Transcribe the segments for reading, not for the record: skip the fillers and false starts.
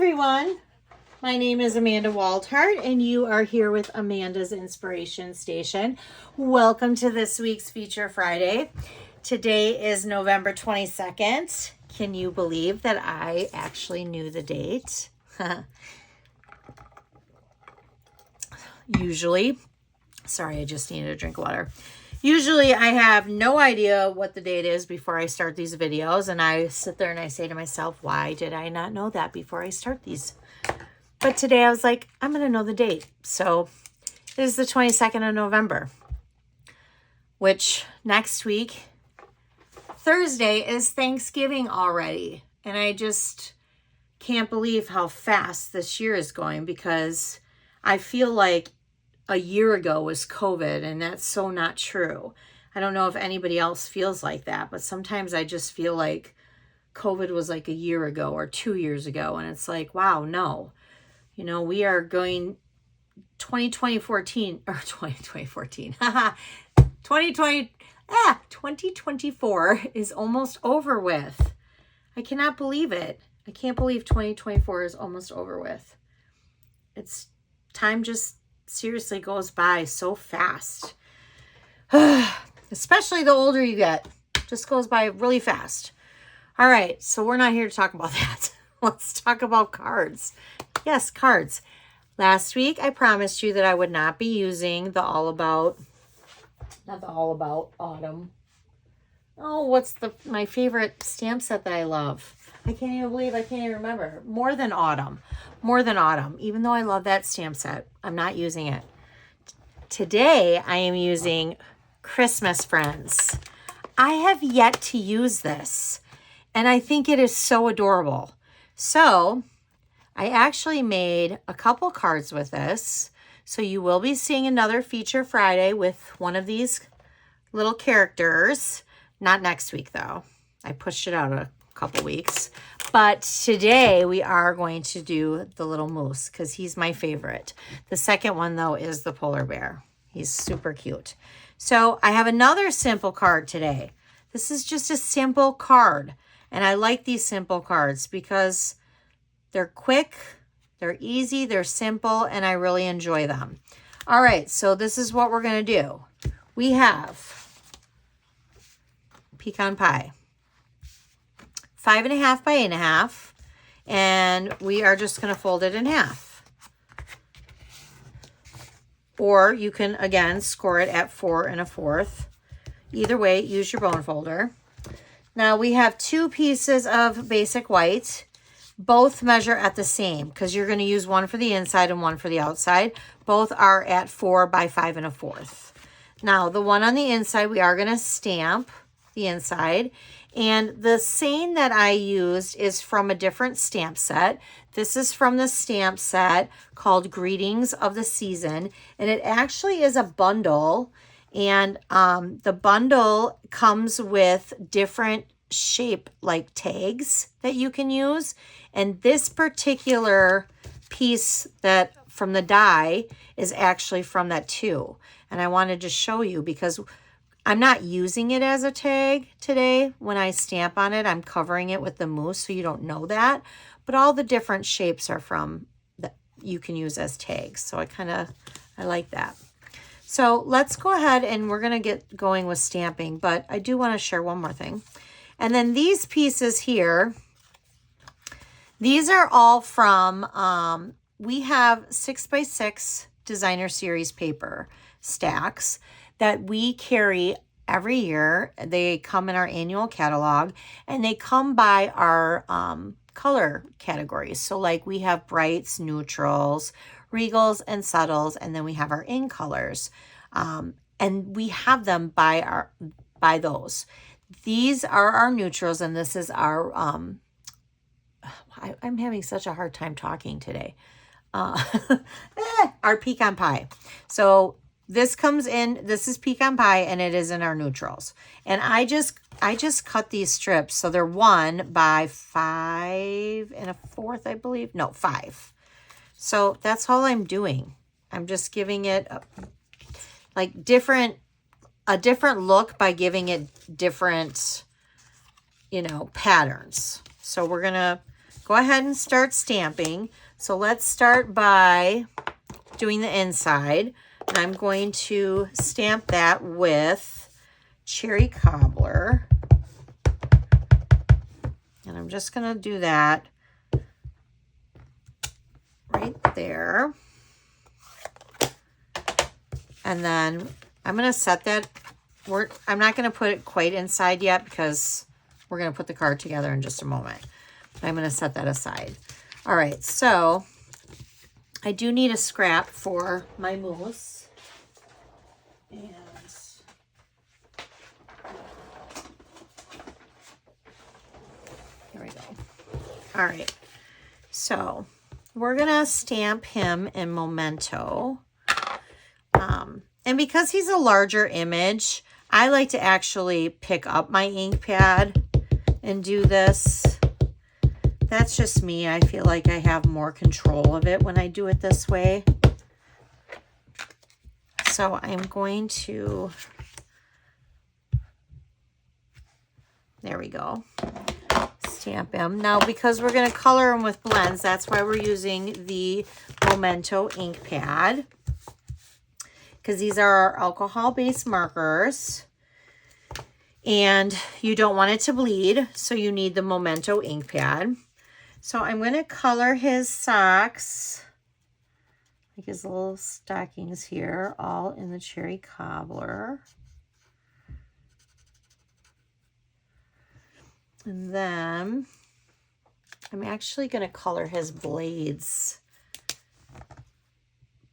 everyone. My name is Amanda Waldhart, and you are here with Amanda's Inspiration Station. Welcome to this week's Feature Friday. Today is November 22nd. Can you believe that I actually knew the date? Usually, sorry, I just needed a drink of water. Usually I have no idea what the date is before I start these videos, and I sit there and I say to myself, why did I not know that before I start these? But today I was like, I'm going to know the date. So it is the 22nd of November, which next week, Thursday, is Thanksgiving already. And I just can't believe how fast this year is going, because I feel like a year ago was COVID, and that's so not true. I don't know if anybody else feels like that, but sometimes I just feel like COVID was like a year ago or 2 years ago, and it's like, wow, no. You know, we are going 2024 is almost over with. I cannot believe it. I can't believe 2024 is almost over with. It's time just seriously goes by so fast. Especially the older you get. Just goes by really fast. All right, so we're not here to talk about that. Let's talk about cards. Yes, cards. Last week I promised you that I would not be using the autumn. Oh, what's my favorite stamp set that I love? I can't even remember. More Than Autumn. Even though I love that stamp set, I'm not using it. Today, I am using Christmas Friends. I have yet to use this, and I think it is so adorable. So, I actually made a couple cards with this. So, you will be seeing another Feature Friday with one of these little characters. Not next week, though. I pushed it out a couple weeks. But today we are going to do the little moose because he's my favorite. The second one, though, is the polar bear. He's super cute. So I have another simple card today. This is just a simple card. And I like these simple cards because they're quick, they're easy, they're simple, and I really enjoy them. All right, so this is what we're going to do. We have pecan pie. 5.5 by 8.5, and we are just going to fold it in half. Or you can, again, score it at 4 1/4. Either way, use your bone folder. Now, we have 2 pieces of basic white. Both measure at the same, because you're going to use one for the inside and one for the outside. Both are at 4 by 5 1/4. Now, the one on the inside, we are going to stamp the inside. And the saying that I used is from a different stamp set. This is from the stamp set called Greetings of the Season. And it actually is a bundle. And the bundle comes with different shape like tags that you can use. And this particular piece that from the die is actually from that too. And I wanted to show you because I'm not using it as a tag today. When I stamp on it, I'm covering it with the mousse so you don't know that. But all the different shapes are from that you can use as tags. So I like that. So let's go ahead and we're going to get going with stamping. But I do want to share one more thing. And then these pieces here, these are all from, we have 6x6 designer series paper stacks that we carry every year. They come in our annual catalog, and they come by our color categories. So like we have brights, neutrals, regals, and subtles, and then we have our in colors. And we have them by those. These are our neutrals, and this is our, I'm having such a hard time talking today. Our pecan pie. So this comes in, this is pecan pie, and it is in our neutrals. And I just cut these strips. So they're 1 by 5 1/4, I believe. No, 5. So that's all I'm doing. I'm just giving it a different look by giving it different, patterns. So we're going to go ahead and start stamping. So let's start by doing the inside. And I'm going to stamp that with Cherry Cobbler. And I'm just going to do that right there. And then I'm going to set that. I'm not going to put it quite inside yet because we're going to put the card together in just a moment. But I'm going to set that aside. All right, so I do need a scrap for my mousse. And here we go. All right, so we're going to stamp him in Memento. And because he's a larger image, I like to actually pick up my ink pad and do this. That's just me. I feel like I have more control of it when I do it this way. So I'm going to, there we go, stamp him. Now, because we're going to color him with blends, that's why we're using the Memento ink pad. Because these are our alcohol-based markers. And you don't want it to bleed, so you need the Memento ink pad. So I'm going to color his socks, like his little stockings here, all in the Cherry Cobbler. And then I'm actually going to color his blades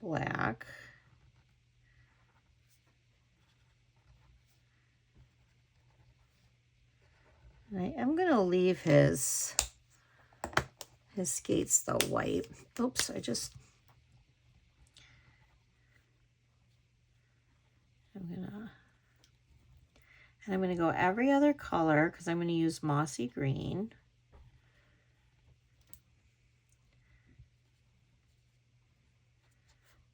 black. I am going to leave his skates though white. Oops, I'm going to go every other color because I'm going to use mossy green.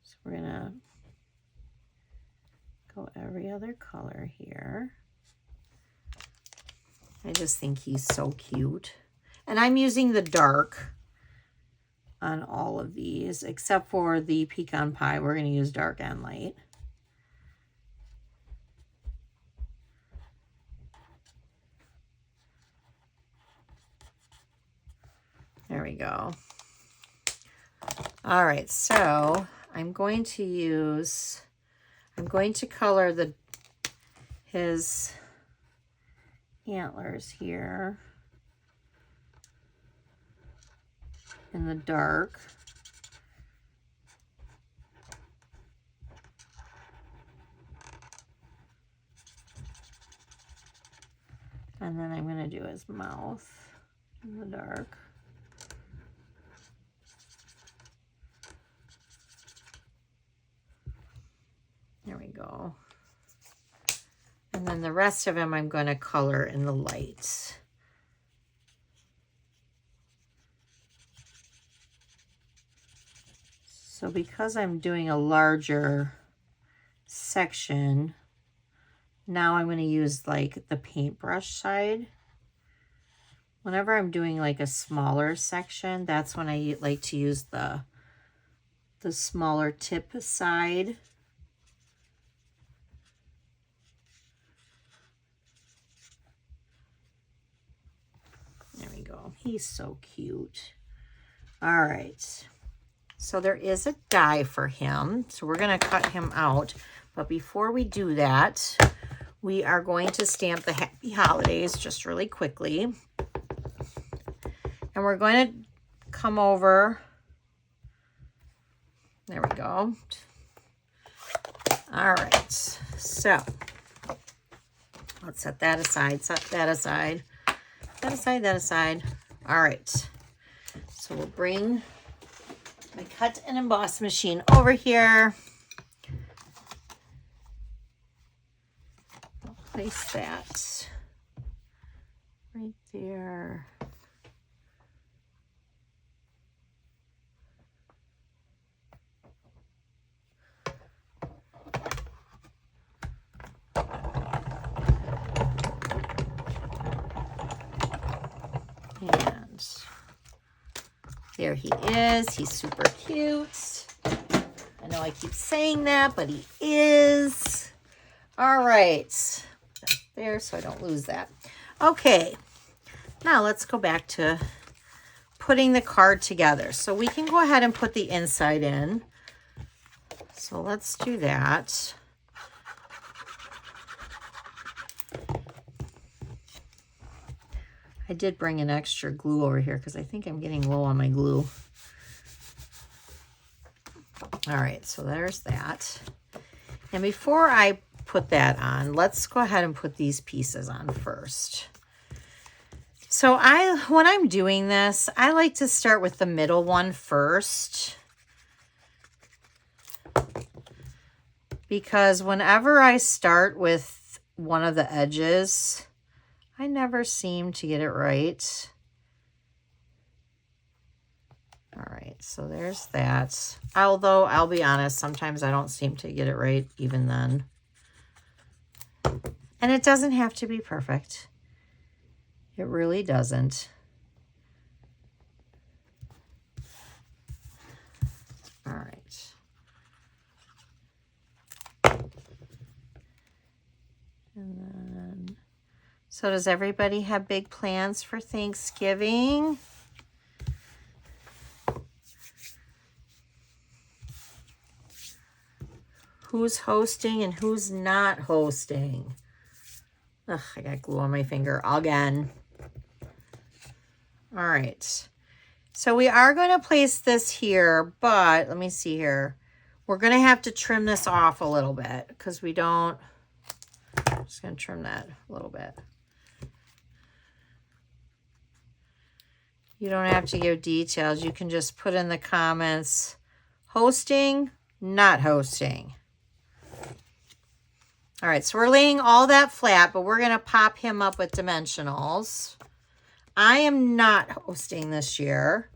So we're going to go every other color here. I just think he's so cute. And I'm using the dark on all of these, except for the pecan pie. We're going to use dark and light. There we go. All right, so I'm going to color his antlers here in the dark. And then I'm going to do his mouth in the dark. There we go. And then the rest of him I'm going to color in the lights. So because I'm doing a larger section, now I'm going to use like the paintbrush side. Whenever I'm doing like a smaller section, that's when I like to use the smaller tip side. There we go. He's so cute. All right. So there is a die for him. So we're going to cut him out. But before we do that, we are going to stamp the Happy Holidays just really quickly. And we're going to come over. There we go. All right. So let's set that aside. Set that aside. That aside, that aside. All right. So we'll bring my cut and emboss machine over here. I'll place that right there. And There he is. He's super cute. I know I keep saying that, but he is. All right. There, so I don't lose that. Okay. Now let's go back to putting the card together. So we can go ahead and put the inside in. So let's do that. I did bring an extra glue over here because I think I'm getting low on my glue. All right, so there's that. And before I put that on, let's go ahead and put these pieces on first. So when I'm doing this, I like to start with the middle one first. Because whenever I start with one of the edges, I never seem to get it right. All right, so there's that. Although, I'll be honest, sometimes I don't seem to get it right even then. And it doesn't have to be perfect. It really doesn't. All right. And then, so does everybody have big plans for Thanksgiving? Who's hosting and who's not hosting? Ugh, I got glue on my finger again. All right. So we are going to place this here, but let me see here. We're going to have to trim this off a little bit because we don't. I'm just going to trim that a little bit. You don't have to give details. You can just put in the comments, hosting, not hosting. All right, so we're laying all that flat, but we're going to pop him up with dimensionals. I am not hosting this year.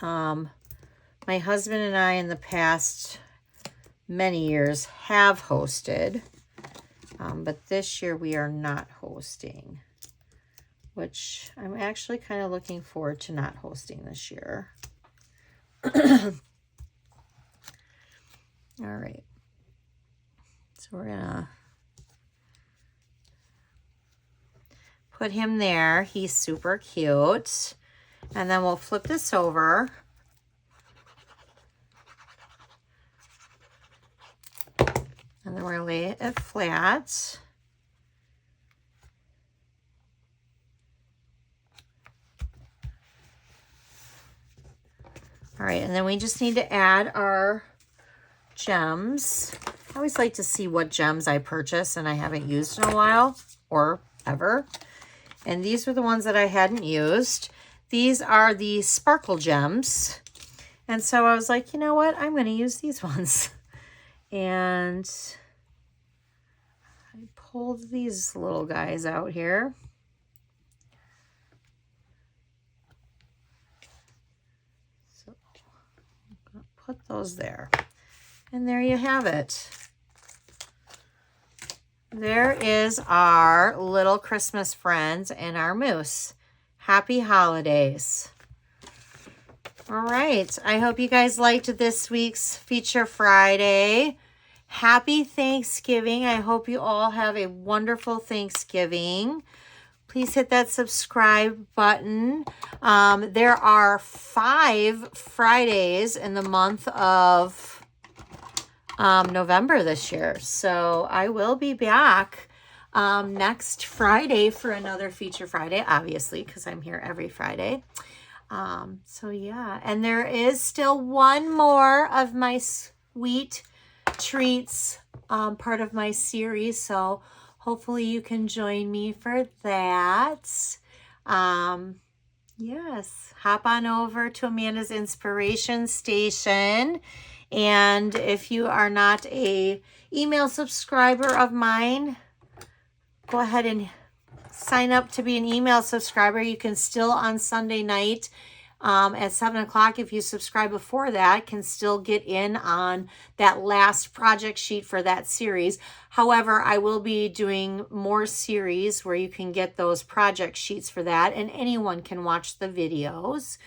My husband and I in the past many years have hosted, but this year we are not hosting, which I'm actually kind of looking forward to not hosting this year. All right. So we're gonna put him there. He's super cute. And then we'll flip this over. And then we're gonna lay it flat. All right, and then we just need to add our gems. I always like to see what gems I purchase and I haven't used in a while or ever. And these were the ones that I hadn't used. These are the sparkle gems. And so I was like, you know what? I'm going to use these ones. And I pulled these little guys out here. So I'm going to put those there. And there you have it. There is our little Christmas friends and our moose. Happy holidays. All right. I hope you guys liked this week's Feature Friday. Happy Thanksgiving. I hope you all have a wonderful Thanksgiving. Please hit that subscribe button. There are 5 Fridays in the month of November this year. So I will be back next Friday for another Feature Friday, obviously, because I'm here every Friday. So yeah, and there is still one more of my sweet treats part of my series. So hopefully you can join me for that. Yes, hop on over to Amanda's Inspiration Station. And if you are not a email subscriber of mine, go ahead and sign up to be an email subscriber. You can still on Sunday night at 7 o'clock, if you subscribe before that, can still get in on that last project sheet for that series. However, I will be doing more series where you can get those project sheets for that, and anyone can watch the videos.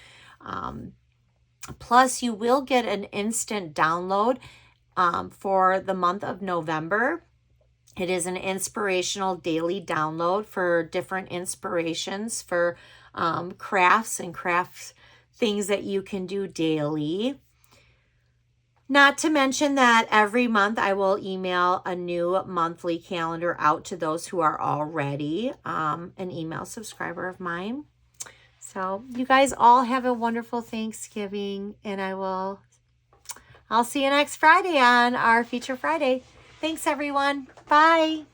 Plus, you will get an instant download for the month of November. It is an inspirational daily download for different inspirations for crafts and craft things that you can do daily. Not to mention that every month I will email a new monthly calendar out to those who are already an email subscriber of mine. So you guys all have a wonderful Thanksgiving, and I'll see you next Friday on our Feature Friday. Thanks, everyone. Bye.